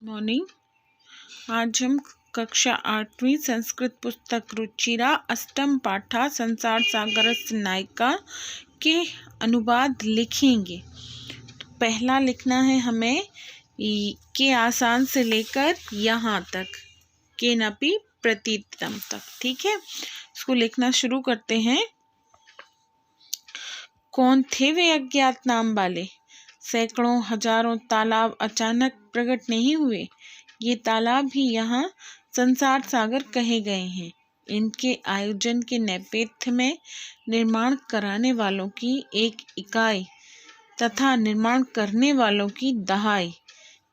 Morning. आज हम कक्षा 8वीं संस्कृत पुस्तक रुचिरा अष्टम पाठा संसार सागरस्य नायिका के अनुवाद लिखेंगे। तो पहला लिखना है हमें के आसान से लेकर यहाँ तक, के नपि प्रतीतम तक। ठीक है, इसको लिखना शुरू करते हैं। कौन थे वे अज्ञात नाम वाले? सैकड़ों हजारों तालाब अचानक प्रकट नहीं हुए। ये तालाब ही यहाँ संसार सागर कहे गए हैं। इनके आयोजन के नेपथ्य में निर्माण कराने वालों की एक इकाई तथा निर्माण करने वालों की दहाई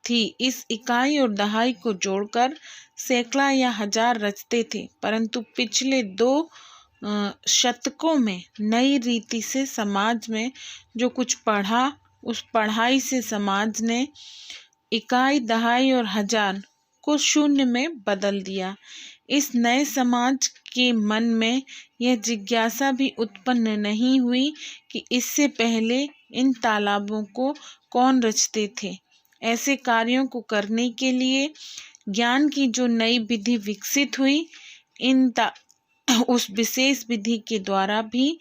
थी। इस इकाई और दहाई को जोड़कर सैकड़ा या हजार रचते थे, परंतु पिछले 2 शतकों में नई रीति से समाज में जो कुछ पढ़ा, उस पढ़ाई से समाज ने इकाई, दहाई और हजार को शून्य में बदल दिया। इस नए समाज के मन में यह जिज्ञासा भी उत्पन्न नहीं हुई कि इससे पहले इन तालाबों को कौन रचते थे। ऐसे कार्यों को करने के लिए ज्ञान की जो नई विधि विकसित हुई, उस विशेष विधि के द्वारा भी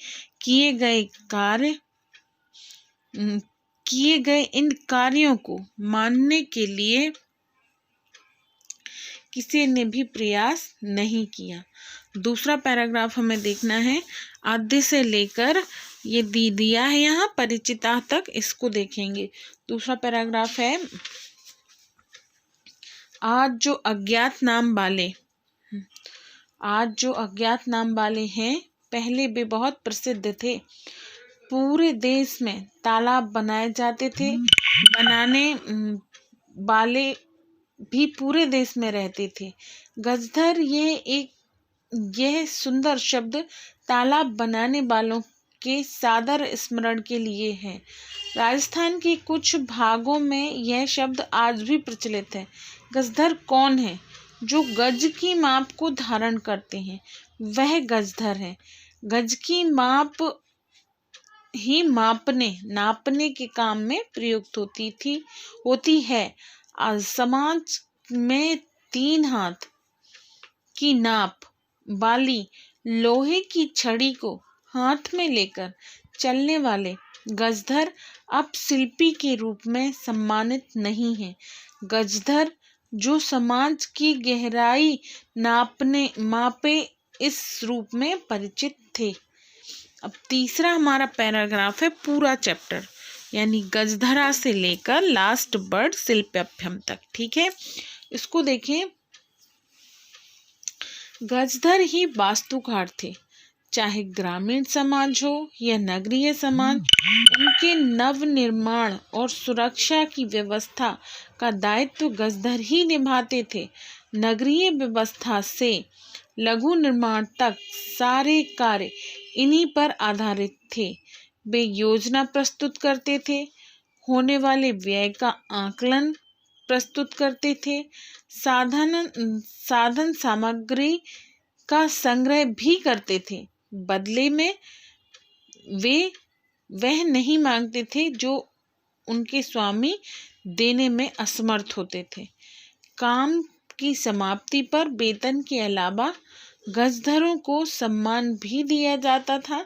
किए गए इन कार्यों को मानने के लिए किसी ने भी प्रयास नहीं किया। दूसरा पैराग्राफ हमें देखना है, आद्य से लेकर ये दिया है यहाँ परिचिता तक, इसको देखेंगे। दूसरा पैराग्राफ है, आज जो अज्ञात नाम वाले हैं, पहले वे बहुत प्रसिद्ध थे। पूरे देश में तालाब बनाए जाते थे। बनाने वाले भी पूरे देश में रहते थे। गजधर यह सुंदर शब्द तालाब बनाने वालों के सादर स्मरण के लिए है। राजस्थान के कुछ भागों में यह शब्द आज भी प्रचलित है। गजधर कौन है? जो गज की माप को धारण करते हैं, वह गजधर है। गज की माप ही नापने के काम में प्रयुक्त होती है। आज समाज में 3 हाथ की नाप वाली लोहे की छड़ी को हाथ में लेकर चलने वाले गजधर अब शिल्पी के रूप में सम्मानित नहीं है। गजधर जो समाज की गहराई मापे, इस रूप में परिचित थे। अब तीसरा हमारा पैराग्राफ है पूरा चैप्टर, यानी गजधरा से लेकर लास्ट वर्ड शिल्प्यभ्यम तक। ठीक है, इसको देखें। गजधर ही वास्तुकार थे। चाहे ग्रामीण समाज हो या नगरीय समाज, उनके नव निर्माण और सुरक्षा की व्यवस्था का दायित्व गजधर ही निभाते थे। नगरीय व्यवस्था से लघु निर्माण तक सारे कार्य इन्हीं पर आधारित थे। वे योजना प्रस्तुत करते थे, होने वाले व्यय का आकलन प्रस्तुत करते थे, साधन सामग्री का संग्रह भी करते थे। बदले में वह नहीं मांगते थे जो उनके स्वामी देने में असमर्थ होते थे। काम की समाप्ति पर वेतन के अलावा गजधरों को सम्मान भी दिया जाता था।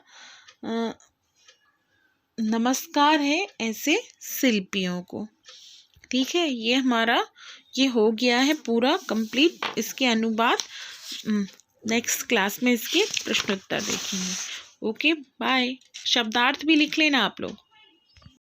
नमस्कार है ऐसे शिल्पियों को। ठीक है, ये हो गया है पूरा कंप्लीट। इसके अनुवाद नेक्स्ट क्लास में इसके प्रश्नोत्तर देखेंगे। Okay, bye. शब्दार्थ भी लिख लेना आप लोग।